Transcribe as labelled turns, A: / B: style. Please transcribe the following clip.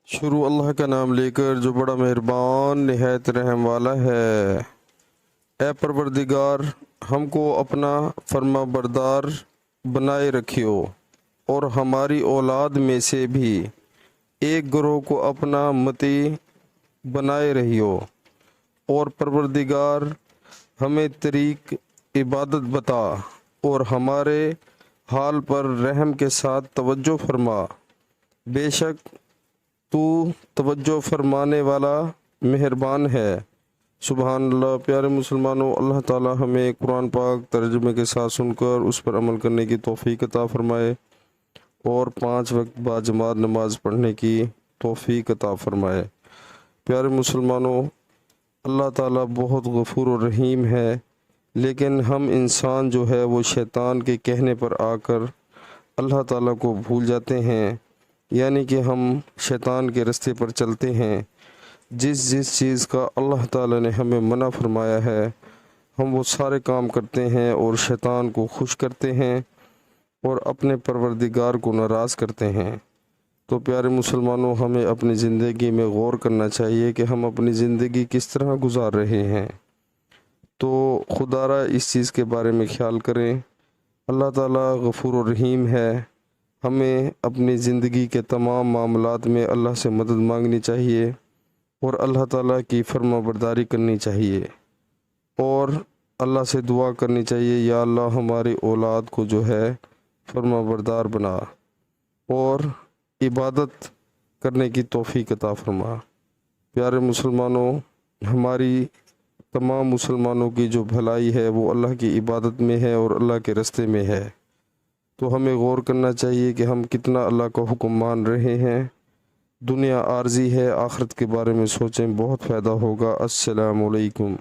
A: شروع اللہ کا نام لے کر جو بڑا مہربان نہایت رحم والا ہے۔ اے پروردگار، ہم کو اپنا فرما بردار بنائے رکھیو اور ہماری اولاد میں سے بھی ایک گروہ کو اپنا متی بنائے رہیو، اور پروردگار ہمیں طریق عبادت بتا اور ہمارے حال پر رحم کے ساتھ توجہ فرما، بے شک تو توجہ فرمانے والا مہربان ہے۔ سبحان اللہ۔ پیارے مسلمانوں، اللہ تعالی ہمیں قرآن پاک ترجمے کے ساتھ سن کر اس پر عمل کرنے کی توفیق عطا فرمائے اور 5 وقت باجماعت نماز پڑھنے کی توفیق عطا فرمائے۔ پیارے مسلمانوں، اللہ تعالی بہت غفور و رحیم ہے، لیکن ہم انسان جو ہے وہ شیطان کے کہنے پر آ کر اللہ تعالی کو بھول جاتے ہیں، یعنی کہ ہم شیطان کے رستے پر چلتے ہیں۔ جس چیز کا اللہ تعالی نے ہمیں منع فرمایا ہے ہم وہ سارے کام کرتے ہیں اور شیطان کو خوش کرتے ہیں اور اپنے پروردگار کو ناراض کرتے ہیں۔ تو پیارے مسلمانوں، ہمیں اپنی زندگی میں غور کرنا چاہیے کہ ہم اپنی زندگی کس طرح گزار رہے ہیں۔ تو خدا را اس چیز کے بارے میں خیال کریں۔ اللہ تعالی غفور و رحیم ہے، ہمیں اپنی زندگی کے تمام معاملات میں اللہ سے مدد مانگنی چاہیے اور اللہ تعالیٰ کی فرما برداری کرنی چاہیے، اور اللہ سے دعا کرنی چاہیے، یا اللہ ہماری اولاد کو جو ہے فرما بردار بنا اور عبادت کرنے کی توفیق عطا فرما۔ پیارے مسلمانوں، ہماری تمام مسلمانوں کی جو بھلائی ہے وہ اللہ کی عبادت میں ہے اور اللہ کے رستے میں ہے۔ تو ہمیں غور کرنا چاہیے کہ ہم کتنا اللہ کا حکم مان رہے ہیں۔ دنیا عارضی ہے، آخرت کے بارے میں سوچیں، بہت فائدہ ہوگا۔ السلام علیکم۔